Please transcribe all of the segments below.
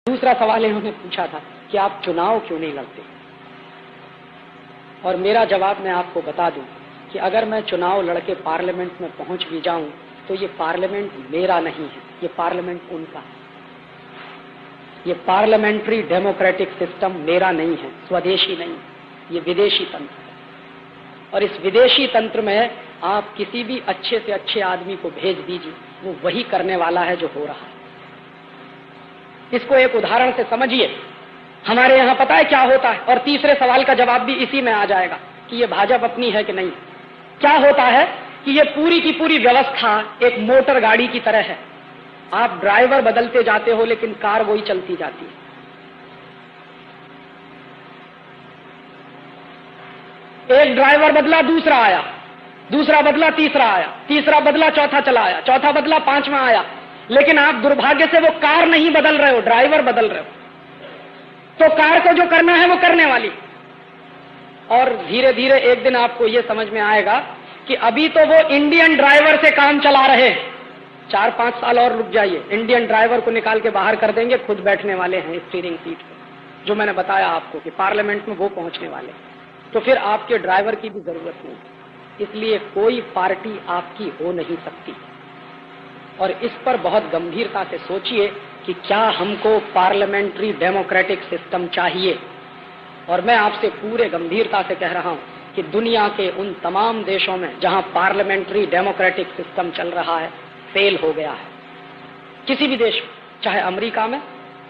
दूसरा सवाल इन्होंने पूछा था कि आप चुनाव क्यों नहीं लड़ते, और मेरा जवाब मैं आपको बता दूं कि अगर मैं चुनाव लड़के पार्लियामेंट में पहुंच भी जाऊं तो ये पार्लियामेंट मेरा नहीं है, ये पार्लियामेंट उनका है। ये पार्लियामेंट्री डेमोक्रेटिक सिस्टम मेरा नहीं है, स्वदेशी नहीं, ये विदेशी तंत्र है। और इस विदेशी तंत्र में आप किसी भी अच्छे से अच्छे आदमी को भेज दीजिए, वो वही करने वाला है जो हो रहा है। इसको एक उदाहरण से समझिए। हमारे यहां पता है क्या होता है, और तीसरे सवाल का जवाब भी इसी में आ जाएगा कि ये भाजपा अपनी है कि नहीं। क्या होता है कि ये पूरी की पूरी व्यवस्था एक मोटर गाड़ी की तरह है। आप ड्राइवर बदलते जाते हो लेकिन कार वही चलती जाती है। एक ड्राइवर बदला, दूसरा आया, दूसरा बदला, तीसरा आया, तीसरा बदला, चौथा चला आया, चौथा बदला, पांचवा आया, लेकिन आप दुर्भाग्य से वो कार नहीं बदल रहे हो, ड्राइवर बदल रहे हो। तो कार को जो करना है वो करने वाली। और धीरे धीरे एक दिन आपको ये समझ में आएगा कि अभी तो वो इंडियन ड्राइवर से काम चला रहे हैं, 4-5 साल और रुक जाइए, इंडियन ड्राइवर को निकाल के बाहर कर देंगे, खुद बैठने वाले हैं स्टीयरिंग सीट पे, जो मैंने बताया आपको कि पार्लियामेंट में वो पहुंचने वाले। तो फिर आपके ड्राइवर की भी जरूरत नहीं, इसलिए कोई पार्टी आपकी हो नहीं सकती। और इस पर बहुत गंभीरता से सोचिए कि क्या हमको पार्लियामेंट्री डेमोक्रेटिक सिस्टम चाहिए। और मैं आपसे पूरे गंभीरता से कह रहा हूं कि दुनिया के उन तमाम देशों में जहां पार्लियामेंट्री डेमोक्रेटिक सिस्टम चल रहा है, फेल हो गया है। किसी भी देश में, चाहे अमेरिका में,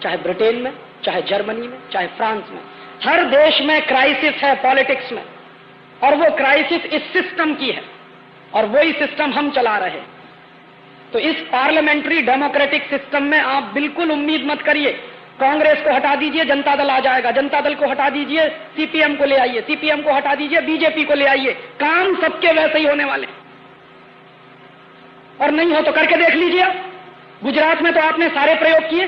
चाहे ब्रिटेन में, चाहे जर्मनी में, चाहे फ्रांस में, हर देश में क्राइसिस है पॉलिटिक्स में, और वो क्राइसिस इस सिस्टम की है, और वही सिस्टम हम चला रहे हैं। तो इस पार्लियामेंट्री डेमोक्रेटिक सिस्टम में आप बिल्कुल उम्मीद मत करिए कांग्रेस को हटा दीजिए जनता दल आ जाएगा, जनता दल को हटा दीजिए सीपीएम को ले आइए, सीपीएम को हटा दीजिए बीजेपी को ले आइए, काम सबके वैसे ही होने वाले। और नहीं हो तो करके देख लीजिए। गुजरात में तो आपने सारे प्रयोग किए,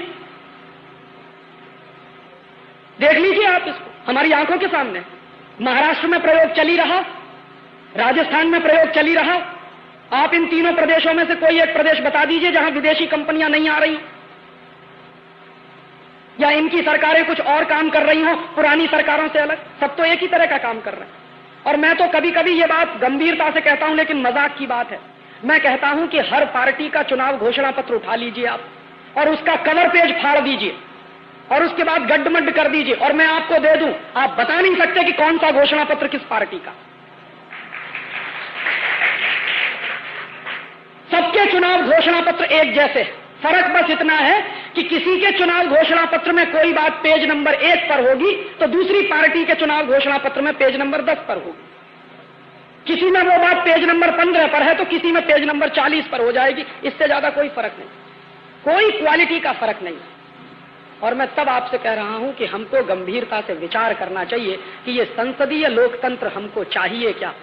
देख लीजिए आप इसको, हमारी आंखों के सामने। महाराष्ट्र में प्रयोग चली रहा, राजस्थान में प्रयोग चली रहा। आप इन तीनों प्रदेशों में से कोई एक प्रदेश बता दीजिए जहां विदेशी कंपनियां नहीं आ रही, या इनकी सरकारें कुछ और काम कर रही हो पुरानी सरकारों से अलग। सब तो एक ही तरह का काम कर रहे हैं। और मैं तो कभी कभी ये बात गंभीरता से कहता हूं, लेकिन मजाक की बात है। मैं कहता हूं कि हर पार्टी का चुनाव घोषणा पत्र उठा लीजिए आप, और उसका कवर पेज फाड़ दीजिए, और उसके बाद गड्ढमड्ढ कर दीजिए, और मैं आपको दे दूं, आप बता नहीं सकते कि कौन सा घोषणा पत्र किस पार्टी का। सबके चुनाव घोषणा पत्र एक जैसे, फर्क बस इतना है कि किसी के चुनाव घोषणा पत्र में कोई बात पेज नंबर 1 पर होगी तो दूसरी पार्टी के चुनाव घोषणा पत्र में पेज नंबर 10 पर होगी। किसी में वो बात पेज नंबर 15 पर है तो किसी में पेज नंबर 40 पर हो जाएगी। इससे ज्यादा कोई फर्क नहीं, कोई क्वालिटी का फर्क नहीं। और मैं तब आपसे कह रहा हूं कि हमको गंभीरता से विचार करना चाहिए कि ये संसदीय लोकतंत्र हमको चाहिए क्या,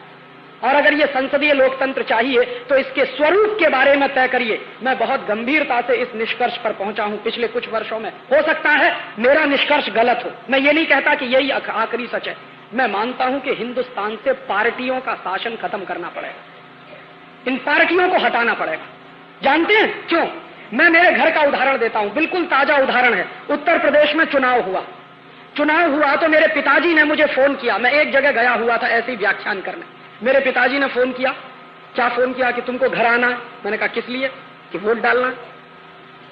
और अगर ये संसदीय लोकतंत्र चाहिए तो इसके स्वरूप के बारे में तय करिए। मैं बहुत गंभीरता से इस निष्कर्ष पर पहुंचा हूं पिछले कुछ वर्षों में। हो सकता है मेरा निष्कर्ष गलत हो, मैं ये नहीं कहता कि यही आखिरी सच है। मैं मानता हूं कि हिंदुस्तान से पार्टियों का शासन खत्म करना पड़ेगा, इन पार्टियों को हटाना पड़ेगा। जानते हैं क्यों? मैं मेरे घर का उदाहरण देता हूं, बिल्कुल ताजा उदाहरण है। उत्तर प्रदेश में चुनाव हुआ तो मेरे पिताजी ने मुझे फोन किया। मैं एक जगह गया हुआ था ऐसे ही व्याख्यान करने, मेरे पिताजी ने फोन किया। क्या फोन किया? कि तुमको घर आना है। मैंने कहा किस लिए? कि वोट डालना।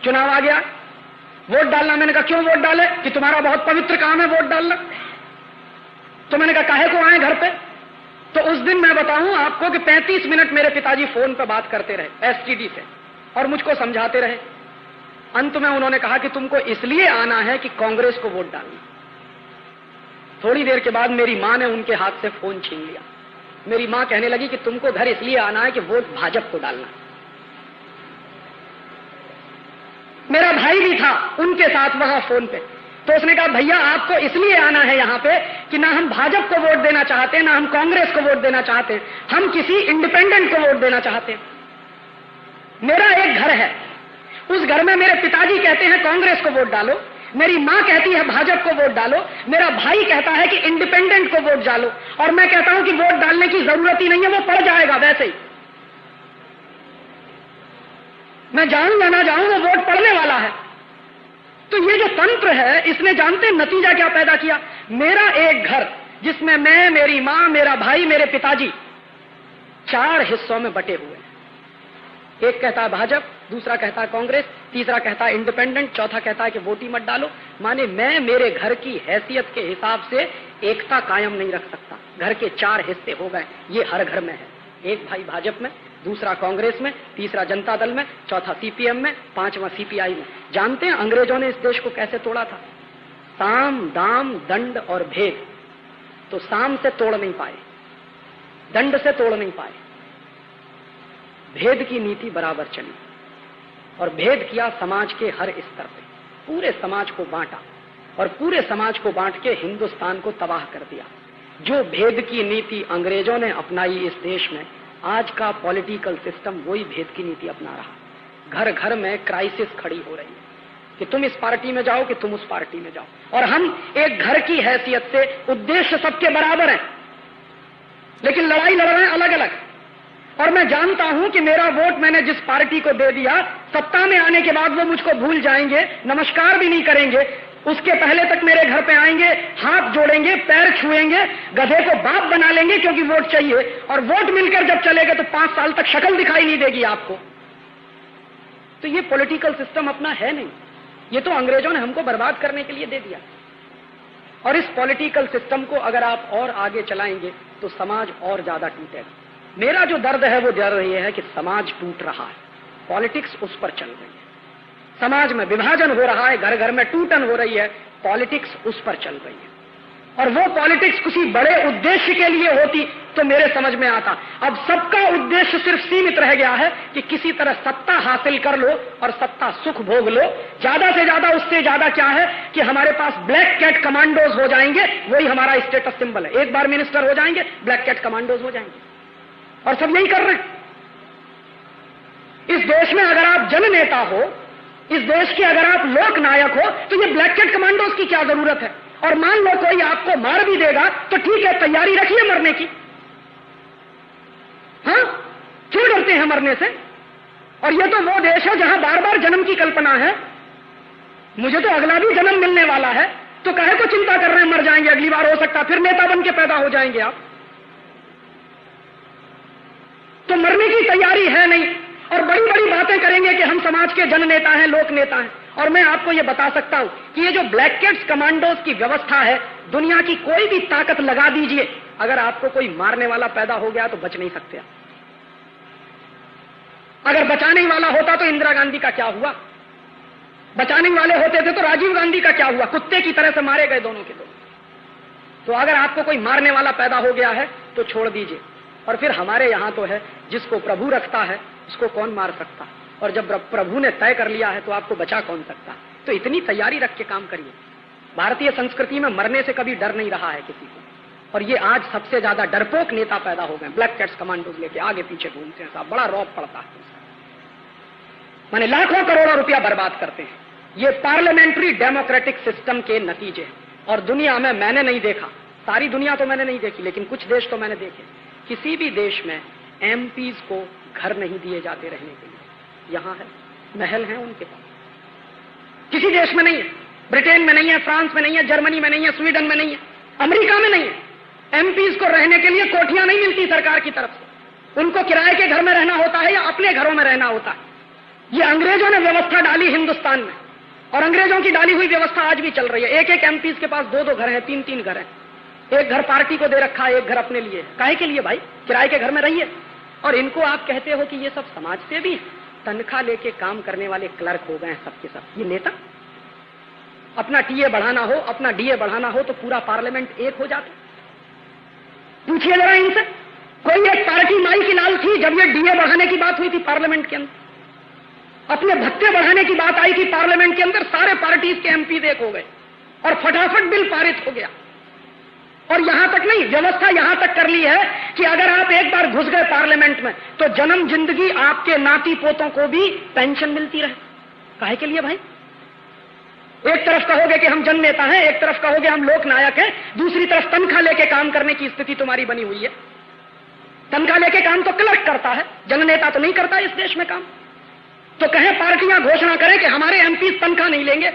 चुनाव आ गया, वोट डालना। मैंने कहा क्यों वोट डाले? कि तुम्हारा बहुत पवित्र काम है वोट डालना। तो मैंने कहा काहे को आए घर पे? तो उस दिन मैं बताऊं आपको कि 35 मिनट मेरे पिताजी फोन पे बात करते रहे एसटीडी से, और मुझको समझाते रहे। अंत में उन्होंने कहा कि तुमको इसलिए आना है कि कांग्रेस को वोट डालना। थोड़ी देर के बाद मेरी मां ने उनके हाथ से फोन छीन लिया। मेरी मां कहने लगी कि तुमको घर इसलिए आना है कि वोट भाजपा को डालना। मेरा भाई भी था उनके साथ वहां फोन पे, तो उसने कहा भैया आपको इसलिए आना है यहां पे कि ना हम भाजपा को वोट देना चाहते हैं, ना हम कांग्रेस को वोट देना चाहते हैं, हम किसी इंडिपेंडेंट को वोट देना चाहते हैं। मेरा एक घर है, उस घर में मेरे पिताजी कहते हैं कांग्रेस को वोट डालो, मेरी मां कहती है भाजपा को वोट डालो, मेरा भाई कहता है कि इंडिपेंडेंट को वोट डालो, और मैं कहता हूं कि वोट डालने की जरूरत ही नहीं है, वो पड़ जाएगा वैसे ही। मैं जाऊं या ना जाऊं वो वोट पड़ने वाला है। तो ये जो तंत्र है, इसने जानते हैं नतीजा क्या पैदा किया? मेरा एक घर जिसमें मैं, मेरी मां, मेरा भाई, मेरे पिताजी 4 हिस्सों में बटे हुए हैं। एक कहता है भाजपा, दूसरा कहता है कांग्रेस, तीसरा कहता है इंडिपेंडेंट, चौथा कहता है कि वोट ही मत डालो। माने मैं मेरे घर की हैसियत के हिसाब से एकता कायम नहीं रख सकता। घर के 4 हिस्से हो गए, ये हर घर में है। एक भाई भाजपा में, दूसरा कांग्रेस में, तीसरा जनता दल में, चौथा सीपीएम में, 5वां सीपीआई में। जानते हैं अंग्रेजों ने इस देश को कैसे तोड़ा था? साम, दाम, दंड और भेद। तो साम से तोड़ नहीं पाए, दंड से तोड़ नहीं पाए, भेद की नीति बराबर चली और भेद किया समाज के हर स्तर पे, पूरे समाज को बांटा और पूरे समाज को बांट के हिंदुस्तान को तबाह कर दिया। जो भेद की नीति अंग्रेजों ने अपनाई इस देश में, आज का पॉलिटिकल सिस्टम वही भेद की नीति अपना रहा। घर घर में क्राइसिस खड़ी हो रही है कि तुम इस पार्टी में जाओ कि तुम उस पार्टी में जाओ, और हम एक घर की हैसियत से उद्देश्य सबके बराबर हैं, लेकिन लड़ाई लड़ रहे हैं अलग अलग। और मैं जानता हूं कि मेरा वोट मैंने जिस पार्टी को दे दिया, सत्ता में आने के बाद वो मुझको भूल जाएंगे, नमस्कार भी नहीं करेंगे। उसके पहले तक मेरे घर पे आएंगे, हाथ जोड़ेंगे, पैर छुएंगे, गधे को बाप बना लेंगे क्योंकि वोट चाहिए, और वोट मिलकर जब चलेगा तो 5 साल तक शक्ल दिखाई नहीं देगी आपको। तो ये पॉलिटिकल सिस्टम अपना है नहीं, ये तो अंग्रेजों ने हमको बर्बाद करने के लिए दे दिया। और इस पॉलिटिकल सिस्टम को अगर आप और आगे चलाएंगे तो समाज और ज्यादा टूटेगा। मेरा जो दर्द है वो दर्द ये है कि समाज टूट रहा है, पॉलिटिक्स उस पर चल रही है। समाज में विभाजन हो रहा है, घर घर में टूटन हो रही है, पॉलिटिक्स उस पर चल रही है। और वो पॉलिटिक्स किसी बड़े उद्देश्य के लिए होती तो मेरे समझ में आता। अब सबका उद्देश्य सिर्फ सीमित रह गया है कि किसी तरह सत्ता हासिल कर लो और सत्ता सुख भोग लो। ज्यादा से ज्यादा, उससे ज्यादा क्या है कि हमारे पास ब्लैक कैट कमांडोज हो जाएंगे, वही हमारा स्टेटस सिंबल है। एक बार मिनिस्टर हो जाएंगे, ब्लैक कैट कमांडोज हो जाएंगे, और सब यही कर रहे हैं। इस देश में अगर आप जननेता हो, इस देश के अगर आप लोक नायक हो, तो ये ब्लैक कैट कमांडोज की क्या जरूरत है? और मान लो कोई आपको मार भी देगा तो ठीक है, तैयारी रखिए मरने की। हाँ, क्यों डरते हैं मरने से? और ये तो वो देश है जहां बार बार जन्म की कल्पना है। मुझे तो अगला भी जन्म मिलने वाला है, तो काहे को चिंता कर रहे हैं? मर जाएंगे अगली बार, हो सकता फिर नेता बन के पैदा हो जाएंगे आप। तो मरने की तैयारी है नहीं, और बड़ी बड़ी बातें करेंगे कि हम समाज के जन नेता हैं, लोक नेता हैं। और मैं आपको यह बता सकता हूं कि ये जो ब्लैक कैट्स कमांडोज की व्यवस्था है, दुनिया की कोई भी ताकत लगा दीजिए, अगर आपको कोई मारने वाला पैदा हो गया तो बच नहीं सकते आप। अगर बचाने वाला होता तो इंदिरा गांधी का क्या हुआ? बचाने वाले होते थे तो राजीव गांधी का क्या हुआ? कुत्ते की तरह से मारे गए दोनों के दोनों। तो अगर आपको कोई मारने वाला पैदा हो गया है तो छोड़ दीजिए। और फिर हमारे यहां तो है, जिसको प्रभु रखता है उसको कौन मार सकता? और जब प्रभु ने तय कर लिया है तो आपको बचा कौन सकता? तो इतनी तैयारी रख के काम करिए। भारतीय संस्कृति में मरने से कभी डर नहीं रहा है किसी को, और ये आज सबसे ज्यादा डरपोक नेता पैदा हो गए, ब्लैक कैट्स कमांडोज लेके आगे पीछे घूमते हैं साहब, बड़ा रौब पड़ता है। माने लाखों करोड़ों रुपया बर्बाद करते हैं। ये पार्लियामेंट्री डेमोक्रेटिक सिस्टम के नतीजे हैं। और दुनिया में मैंने नहीं देखा, सारी दुनिया तो मैंने नहीं देखी, लेकिन कुछ देश तो मैंने देखे, किसी भी देश में एमपीज को घर नहीं दिए जाते रहने के लिए। यहां है, महल है उनके पास, किसी देश में नहीं है। ब्रिटेन में नहीं है, फ्रांस में नहीं है, जर्मनी में नहीं है, स्वीडन में नहीं है, अमेरिका में नहीं है। एमपीज को रहने के लिए कोठियां नहीं मिलती सरकार की तरफ से, उनको किराए के घर में रहना होता है या अपने घरों में रहना होता है। ये अंग्रेजों ने व्यवस्था डाली हिंदुस्तान में, और अंग्रेजों की डाली हुई व्यवस्था आज भी चल रही है। एक एक एमपीज के पास 2-2 घर हैं, 3-3 घर हैं। एक घर पार्टी को दे रखा है, एक घर अपने लिए। काहे के लिए भाई? किराए के घर में रहिए। और इनको आप कहते हो कि ये सब समाज से भी तनख्वाह लेके काम करने वाले क्लर्क हो गए हैं सबके सब। ये नेता? अपना टीए बढ़ाना हो, अपना डीए बढ़ाना हो तो पूरा पार्लियामेंट एक हो जाता। पूछिए जरा इनसे, कोई एक पार्टी माई की लाल थी जब ये डीए बढ़ाने की बात हुई थी पार्लियामेंट के अंदर? अपने भत्ते बढ़ाने की बात आई थी पार्लियामेंट के अंदर, सारे पार्टीज के एमपी एक हो गए और फटाफट बिल पारित हो गया। और यहां तक नहीं, व्यवस्था यहां तक कर ली है कि अगर आप एक बार घुस गए पार्लियामेंट में तो जन्म जिंदगी आपके नाती पोतों को भी पेंशन मिलती रहे। काहे के लिए भाई? एक तरफ कहोगे कि हम जन नेता हैं, एक तरफ कहोगे हम लोक नायक हैं, दूसरी तरफ तनख्वाह लेके काम करने की स्थिति तुम्हारी बनी हुई है। तनख्वाह लेके काम तो क्लर्क करता है, जन नेता तो नहीं करता इस देश में काम। तो कहें पार्टियां घोषणा करें कि हमारे एमपी तनख्वाह नहीं लेंगे,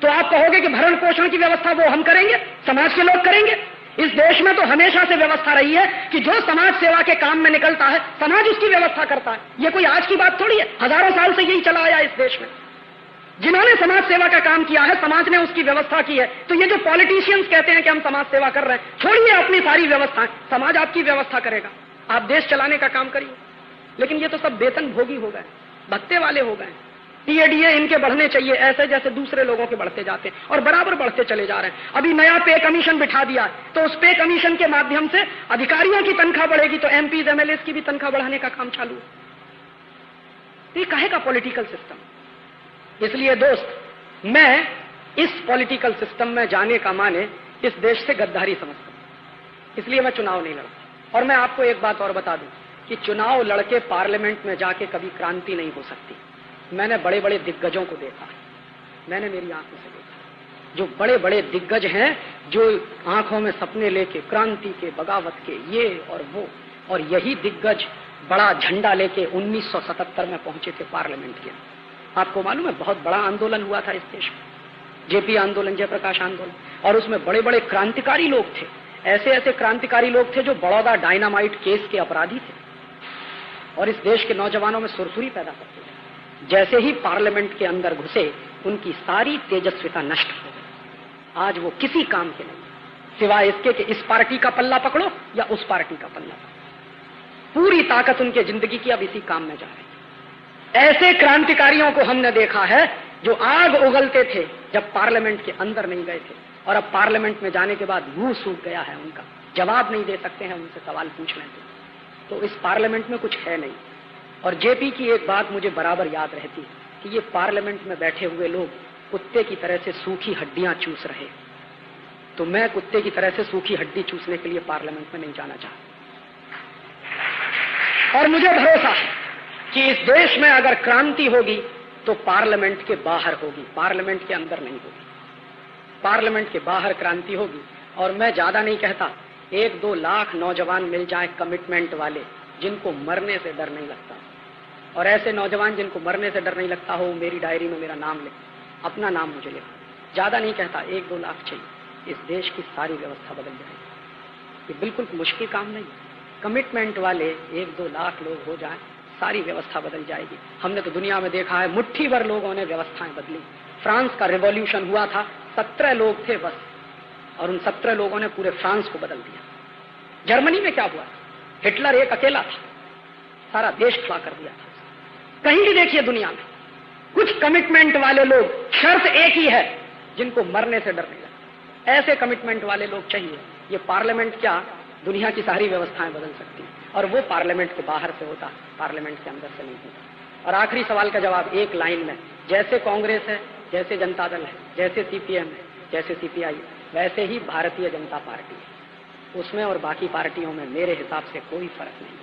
तो आप कहोगे कि भरण पोषण की व्यवस्था वो हम करेंगे, समाज के लोग करेंगे। इस देश में तो हमेशा से व्यवस्था रही है कि जो समाज सेवा के काम में निकलता है समाज उसकी व्यवस्था करता है। ये कोई आज की बात थोड़ी है, हजारों साल से यही चला आया इस देश में। जिन्होंने समाज सेवा का काम किया है समाज ने उसकी व्यवस्था की है। तो ये जो पॉलिटिशियंस कहते हैं कि हम समाज सेवा कर रहे हैं, छोड़िए अपनी सारी व्यवस्थाएं, समाज आपकी व्यवस्था करेगा, आप देश चलाने का काम करिए। लेकिन ये तो सब वेतन भोगी हो गए, भत्ते वाले हो गए। टीएडीए इनके बढ़ने चाहिए ऐसे जैसे दूसरे लोगों के बढ़ते जाते हैं, और बराबर बढ़ते चले जा रहे हैं। अभी नया पे कमीशन बिठा दिया है, तो उस पे कमीशन के माध्यम से अधिकारियों की तनख्वाह बढ़ेगी, तो एमपीज एमएलए की भी तनख्वाह बढ़ाने का काम चालू है। ये काहे का पॉलिटिकल सिस्टम? इसलिए दोस्त, मैं इस पॉलिटिकल सिस्टम में जाने का माने इस देश से गद्दारी समझता हूं, इसलिए मैं चुनाव नहीं लड़ता। और मैं आपको एक बात और बता दूं कि चुनाव लड़के पार्लियामेंट में जाके कभी क्रांति नहीं हो सकती। मैंने बड़े बड़े दिग्गजों को देखा है, मैंने मेरी आंखों से देखा, जो बड़े बड़े दिग्गज हैं, जो आंखों में सपने लेके क्रांति के, बगावत के, ये और वो, और यही दिग्गज बड़ा झंडा लेके 1977 में पहुंचे थे पार्लियामेंट के। आपको मालूम है बहुत बड़ा आंदोलन हुआ था इस देश में, जेपी आंदोलन, जयप्रकाश आंदोलन, और उसमें बड़े बड़े क्रांतिकारी लोग थे। ऐसे ऐसे क्रांतिकारी लोग थे जो बड़ौदा डायनामाइट केस के अपराधी थे और इस देश के नौजवानों में सुरसुरी पैदा करते थे। जैसे ही पार्लियामेंट के अंदर घुसे उनकी सारी तेजस्विता नष्ट हो गई। आज वो किसी काम के नहीं, सिवाय इसके कि इस पार्टी का पल्ला पकड़ो या उस पार्टी का पल्ला पकड़ो। पूरी ताकत उनके जिंदगी की अब इसी काम में जा रही। ऐसे क्रांतिकारियों को हमने देखा है जो आग उगलते थे जब पार्लियामेंट के अंदर नहीं गए थे, और अब पार्लियामेंट में जाने के बाद मुंह सूख गया है उनका, जवाब नहीं दे सकते हैं, उनसे सवाल पूछ लेते। तो इस पार्लियामेंट में कुछ है नहीं। और जेपी की एक बात मुझे बराबर याद रहती कि ये पार्लियामेंट में बैठे हुए लोग कुत्ते की तरह से सूखी हड्डियां चूस रहे, तो मैं कुत्ते की तरह से सूखी हड्डी चूसने के लिए पार्लियामेंट में नहीं जाना चाहता। और मुझे भरोसा है कि इस देश में अगर क्रांति होगी तो पार्लियामेंट के बाहर होगी, पार्लियामेंट के अंदर नहीं होगी। पार्लियामेंट के बाहर क्रांति होगी। और मैं ज्यादा नहीं कहता, 1-2 लाख नौजवान मिल जाए कमिटमेंट वाले, जिनको मरने से डर नहीं लगता। और ऐसे नौजवान जिनको मरने से डर नहीं लगता हो, मेरी डायरी में मेरा नाम लिख, अपना नाम मुझे लिखा। ज्यादा नहीं कहता, 1-2 लाख चाहिए, इस देश की सारी व्यवस्था बदल जाएगी। ये बिल्कुल मुश्किल काम नहीं। कमिटमेंट वाले 1-2 लाख लोग हो जाए, सारी व्यवस्था बदल जाएगी। हमने तो दुनिया में देखा है, मुट्ठी भर लोगों ने व्यवस्थाएं बदली। फ्रांस का रिवॉल्यूशन हुआ था, 17 लोग थे बस, और उन 17 लोगों ने पूरे फ्रांस को बदल दिया। जर्मनी में क्या हुआ? हिटलर एक अकेला था, सारा देश खड़ा कर दिया था। कहीं भी देखिए दुनिया में कुछ कमिटमेंट वाले लोग, शर्त एक ही है, जिनको मरने से डर नहीं लगता। ऐसे कमिटमेंट वाले लोग चाहिए। ये पार्लियामेंट क्या, दुनिया की सारी व्यवस्थाएं बदल सकती है, और वो पार्लियामेंट के बाहर से होता, पार्लियामेंट के अंदर से नहीं होता। और आखिरी सवाल का जवाब एक लाइन में, जैसे कांग्रेस है, जैसे जनता दल है, जैसे सीपीएम है, जैसे सीपीआई, वैसे ही भारतीय जनता पार्टी है। उसमें और बाकी पार्टियों में मेरे हिसाब से कोई फर्क नहीं।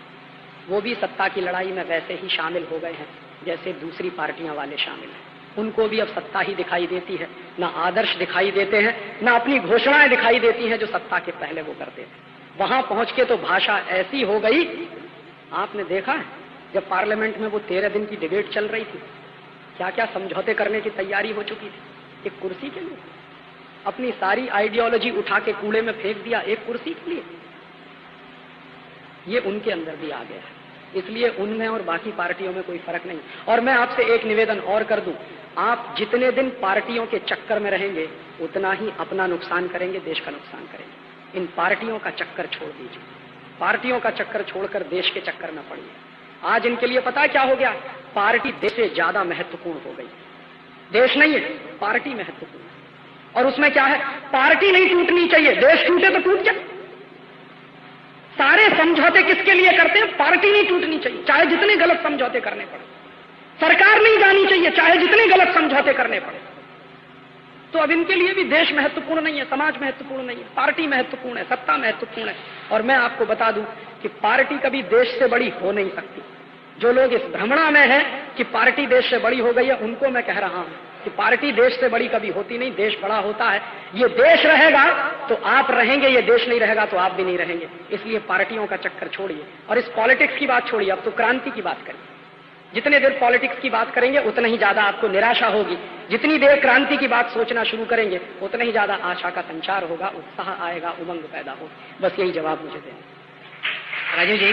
वो भी सत्ता की लड़ाई में वैसे ही शामिल हो गए हैं जैसे दूसरी पार्टियां वाले शामिल हैं। उनको भी अब सत्ता ही दिखाई देती है, ना आदर्श दिखाई देते हैं, ना अपनी घोषणाएं दिखाई देती हैं जो सत्ता के पहले वो करते थे। वहां पहुंच के तो भाषा ऐसी हो गई, आपने देखा है जब पार्लियामेंट में वो 13 दिन की डिबेट चल रही थी, क्या क्या समझौते करने की तैयारी हो चुकी थी एक कुर्सी के लिए। अपनी सारी आइडियोलॉजी उठा के कूड़े में फेंक दिया एक कुर्सी के लिए। ये उनके अंदर भी आ गया है, इसलिए उनमें और बाकी पार्टियों में कोई फर्क नहीं। और मैं आपसे एक निवेदन और कर दूं, आप जितने दिन पार्टियों के चक्कर में रहेंगे उतना ही अपना नुकसान करेंगे, देश का नुकसान करेंगे। इन पार्टियों का चक्कर छोड़ दीजिए, पार्टियों का चक्कर छोड़कर देश के चक्कर में पड़िए। आज इनके लिए पता है क्या हो गया? पार्टी देश से ज्यादा महत्वपूर्ण हो गई। देश नहीं है, पार्टी महत्वपूर्ण है। और उसमें क्या है, पार्टी नहीं टूटनी चाहिए, देश टूटे तो टूट जाए। सारे समझौते किसके लिए करते हैं? पार्टी नहीं टूटनी चाहिए, चाहे जितने गलत समझौते करने पड़े। सरकार नहीं जानी चाहिए, चाहे जितने गलत समझौते करने पड़े। तो अब इनके लिए भी देश महत्वपूर्ण नहीं है, समाज महत्वपूर्ण नहीं है, पार्टी महत्वपूर्ण है, सत्ता महत्वपूर्ण है। और मैं आपको बता दूं कि पार्टी कभी देश से बड़ी हो नहीं सकती। जो लोग इस भ्रमणा में हैं कि पार्टी देश से बड़ी हो गई है, उनको मैं कह रहा हूं कि पार्टी देश से बड़ी कभी होती नहीं, देश बड़ा होता है। ये देश रहेगा तो आप रहेंगे, ये देश नहीं रहेगा तो आप भी नहीं रहेंगे। इसलिए पार्टियों का चक्कर छोड़िए और इस पॉलिटिक्स की बात छोड़िए, अब तो क्रांति की बात करिए। जितने देर पॉलिटिक्स की बात करेंगे उतना ही ज्यादा आपको निराशा होगी, जितनी देर क्रांति की बात सोचना शुरू करेंगे उतना ही ज्यादा आशा का संचार होगा, उत्साह आएगा, उमंग पैदा हो। बस यही जवाब मुझे देना। राजीव जी,